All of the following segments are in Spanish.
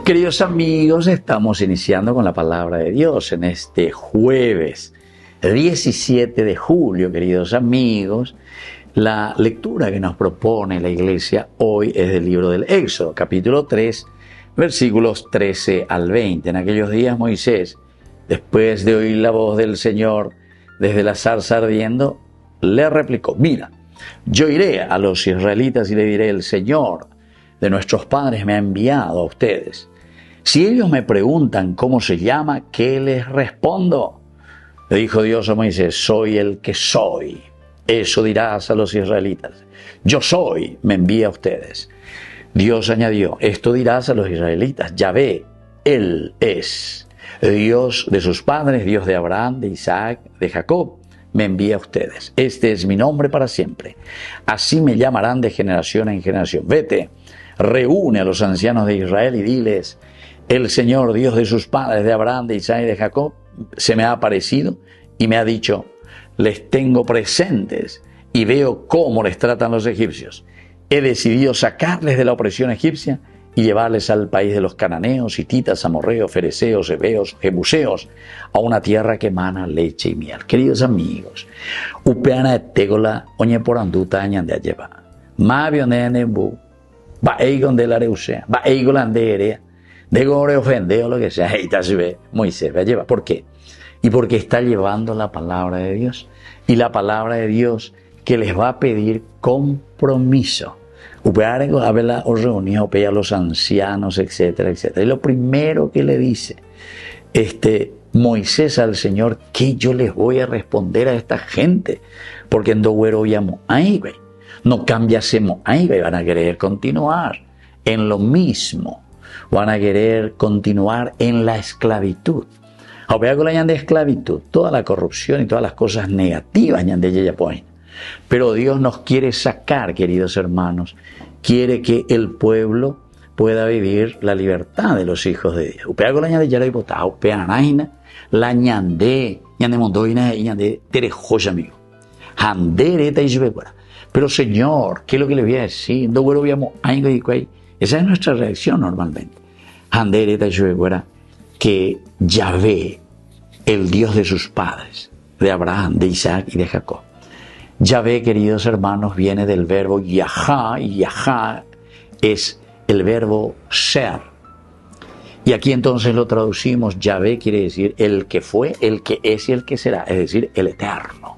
Queridos amigos, estamos iniciando con la palabra de Dios en este jueves 17 de julio, queridos amigos. La lectura que nos propone la iglesia hoy es del libro del Éxodo, capítulo 3, versículos 13 al 20. En aquellos días Moisés, después de oír la voz del Señor desde la zarza ardiendo, le replicó: mira, yo iré a los israelitas y le diré: el Señor de nuestros padres me ha enviado a ustedes. Si ellos me preguntan cómo se llama, ¿qué les respondo? Le dijo Dios a Moisés: soy el que soy. Eso dirás a los israelitas: yo soy, me envía a ustedes. Dios añadió: esto dirás a los israelitas: Yahvé, Él es Dios de sus padres, Dios de Abraham, de Isaac, de Jacob, me envía a ustedes. Este es mi nombre para siempre. Así me llamarán de generación en generación. Vete, reúne a los ancianos de Israel y diles: el Señor, Dios de sus padres, de Abraham, de Isaac y de Jacob, se me ha aparecido y me ha dicho: les tengo presentes y veo cómo les tratan los egipcios. He decidido sacarles de la opresión egipcia y llevarles al país de los cananeos, hititas, amorreos, fereceos, heveos, jebuseos, a una tierra que emana leche y miel. Queridos amigos, upeana tegola oñe por anduta añande lleva. Ma bionene bu, va eigon de la reusea, va eigon anderea, de gore ofende o lo que sea, y se ve, Moisés va a llevar. ¿Por qué? Y porque está llevando la palabra de Dios. Y la palabra de Dios que les va a pedir compromiso. A los ancianos, etcétera, etcétera. Y lo primero que le dice Moisés al Señor: ¿qué yo les voy a responder a esta gente? Porque en Dogüero llamo ahí, no cambiasemos ahí, van a querer continuar en lo mismo. Van a querer continuar en la esclavitud. De esclavitud, toda la corrupción y todas las cosas negativas. Pero Dios nos quiere sacar, queridos hermanos, quiere que el pueblo pueda vivir la libertad de los hijos de Dios. Pero Señor, ¿qué es lo que le voy a decir? Esa es nuestra reacción normalmente. Que Yahvé, el Dios de sus padres, de Abraham, de Isaac y de Jacob. Yahvé, queridos hermanos, viene del verbo Yahá, y Yahá es el verbo ser. Y aquí entonces lo traducimos: Yahvé quiere decir el que fue, el que es y el que será, es decir, el eterno.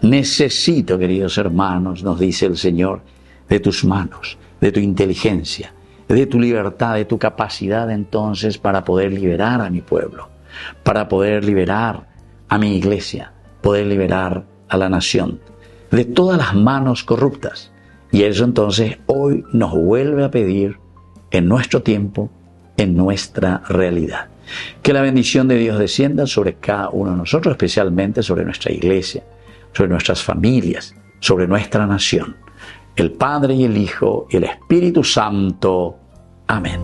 Necesito, queridos hermanos, nos dice el Señor, de tus manos, de tu inteligencia, de tu libertad, de tu capacidad entonces para poder liberar a mi pueblo, para poder liberar a mi iglesia, poder liberar a la nación de todas las manos corruptas. Y eso entonces hoy nos vuelve a pedir en nuestro tiempo, en nuestra realidad. Que la bendición de Dios descienda sobre cada uno de nosotros, especialmente sobre nuestra iglesia, sobre nuestras familias, sobre nuestra nación. El Padre y el Hijo y el Espíritu Santo. Amén.